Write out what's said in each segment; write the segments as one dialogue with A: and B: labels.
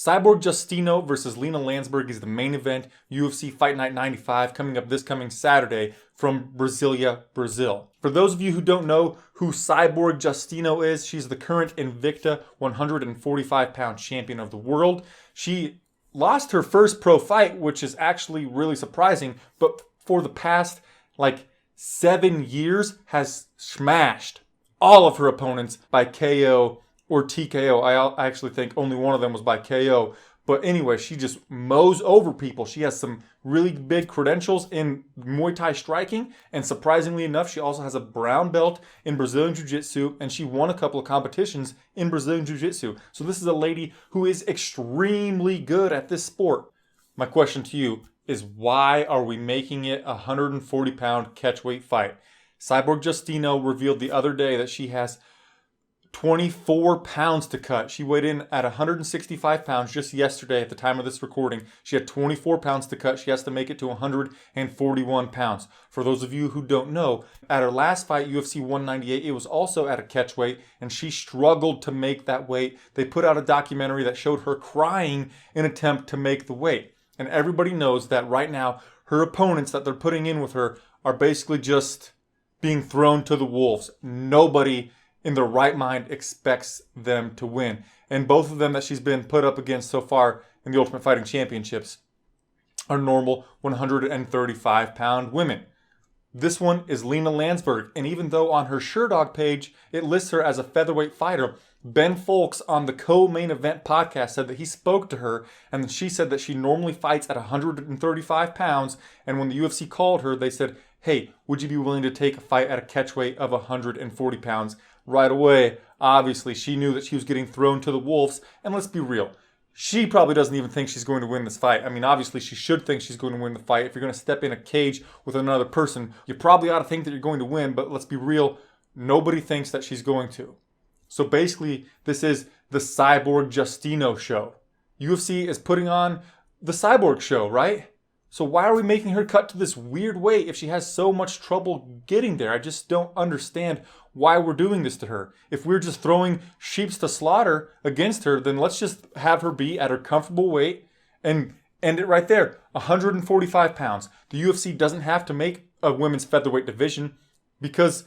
A: Cyborg Justino versus Lena Landsberg is the main event. UFC Fight Night 95 coming up this coming Saturday from Brasilia, Brazil. For those of you who don't know who Cyborg Justino is, she's the current Invicta 145-pound champion of the world. She lost her first pro fight, which is actually really surprising, but for the past 7 years has smashed all of her opponents by KO or TKO. I actually think only one of them was by KO. But anyway, she just mows over people. She has some really big credentials in Muay Thai striking. And surprisingly enough, she also has a brown belt in Brazilian Jiu-Jitsu. And she won a couple of competitions in Brazilian Jiu-Jitsu. So this is a lady who is extremely good at this sport. My question to you is, why are we making it a 140-pound catchweight fight? Cyborg Justino revealed the other day that she has 24 pounds to cut. She weighed in at 165 pounds just yesterday at the time of this recording. She had 24 pounds to cut. She has to make it to 141 pounds. For those of you who don't know, at her last fight, UFC 198, it was also at a catchweight, and she struggled to make that weight. They put out a documentary that showed her crying in an attempt to make the weight. And everybody knows that right now, her opponents that they're putting in with her are basically just being thrown to the wolves. Nobody in their right mind expects them to win. And both of them that she's been put up against so far in the Ultimate Fighting Championships are normal 135-pound women. This one is Lena Landsberg. And even though on her SureDog page, it lists her as a featherweight fighter, Ben Folks on the Co-Main Event podcast said that he spoke to her and she said that she normally fights at 135 pounds. And when the UFC called her, they said, hey, would you be willing to take a fight at a catchweight of 140 pounds? Right away, obviously, she knew that she was getting thrown to the wolves. And let's be real, she probably doesn't even think she's going to win this fight. I mean, obviously, she should think she's going to win the fight. If you're going to step in a cage with another person, you probably ought to think that you're going to win. But let's be real, nobody thinks that she's going to. So basically, this is the Cyborg Justino show. UFC is putting on the Cyborg show, right? So why are we making her cut to this weird weight if she has so much trouble getting there? I just don't understand why we're doing this to her. If we're just throwing sheep to slaughter against her, then let's just have her be at her comfortable weight and end it right there. 145 pounds. The UFC doesn't have to make a women's featherweight division because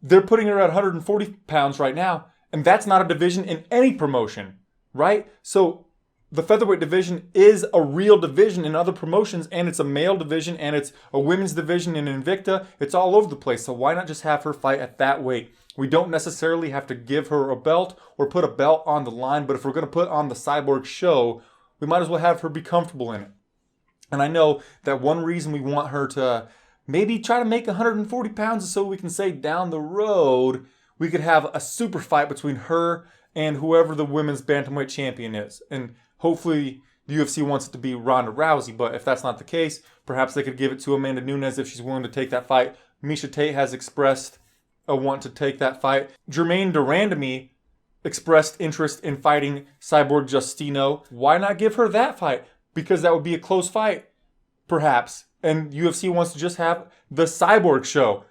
A: they're putting her at 140 pounds right now, and that's not a division in any promotion, right? So the featherweight division is a real division in other promotions, and it's a male division, and it's a women's division in Invicta. It's all over the place, so why not just have her fight at that weight? We don't necessarily have to give her a belt or put a belt on the line, but if we're going to put on the Cyborg show, we might as well have her be comfortable in it. And I know that one reason we want her to maybe try to make 140 pounds is so we can say down the road we could have a super fight between her and whoever the women's bantamweight champion is. And hopefully the UFC wants it to be Ronda Rousey, but if that's not the case, perhaps they could give it to Amanda Nunes if she's willing to take that fight. Miesha Tate has expressed a want to take that fight. Jermaine Durandamy expressed interest in fighting Cyborg Justino. Why not give her that fight? Because that would be a close fight, perhaps. And UFC wants to just have the Cyborg show.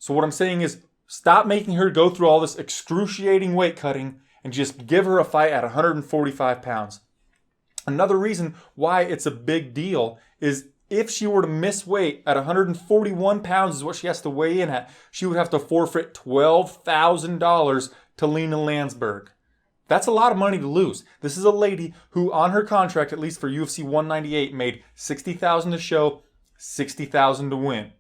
A: So what I'm saying is, stop making her go through all this excruciating weight cutting and just give her a fight at 145 pounds. Another reason why it's a big deal is if she were to miss weight at 141 pounds is what she has to weigh in at, she would have to forfeit $12,000 to Lena Landsberg. That's a lot of money to lose. This is a lady who on her contract, at least for UFC 198, made $60,000 to show, $60,000 to win.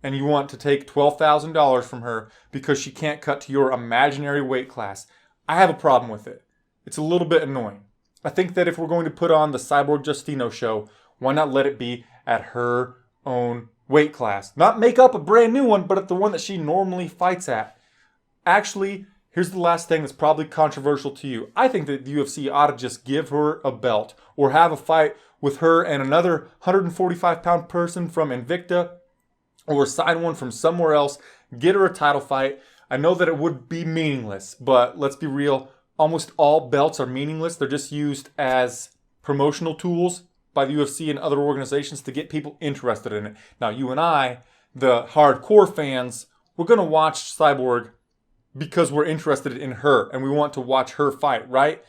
A: And you want to take $12,000 from her because she can't cut to your imaginary weight class. I have a problem with it. It's a little bit annoying. I think that if we're going to put on the Cyborg Justino show, why not let it be at her own weight class? Not make up a brand new one, but at the one that she normally fights at. Actually, here's the last thing that's probably controversial to you. I think that the UFC ought to just give her a belt or have a fight with her and another 145-pound person from Invicta, or sign one from somewhere else, get her a title fight. I know that it would be meaningless, but let's be real. Almost all belts are meaningless. They're just used as promotional tools by the UFC and other organizations to get people interested in it. Now, you and I, the hardcore fans, we're going to watch Cyborg because we're interested in her and we want to watch her fight, right?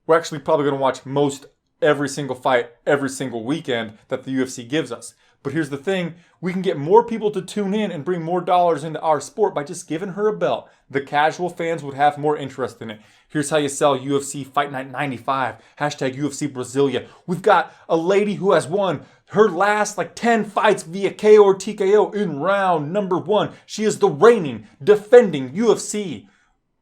A: We're actually probably going to watch most every single fight, every single weekend that the UFC gives us. But here's the thing, we can get more people to tune in and bring more dollars into our sport by just giving her a belt. The casual fans would have more interest in it. Here's how you sell UFC Fight Night 95, hashtag UFC Brasilia. We've got a lady who has won her last 10 fights via KO or TKO in round number 1. She is the reigning, defending UFC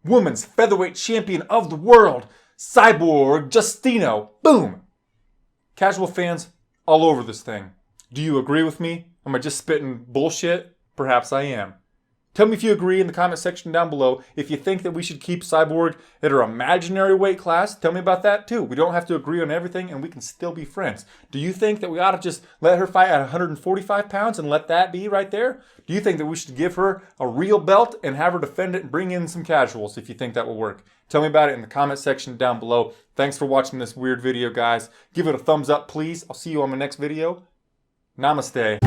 A: Women's Featherweight Champion of the world, Cyborg Justino. Boom! Casual fans all over this thing. Do you agree with me? Am I just spitting bullshit? Perhaps I am. Tell me if you agree in the comment section down below. If you think that we should keep Cyborg at her imaginary weight class, tell me about that too. We don't have to agree on everything and we can still be friends. Do you think that we ought to just let her fight at 145 pounds and let that be right there? Do you think that we should give her a real belt and have her defend it and bring in some casuals if you think that will work? Tell me about it in the comment section down below. Thanks for watching this weird video, guys. Give it a thumbs up, please. I'll see you on my next video. Namaste.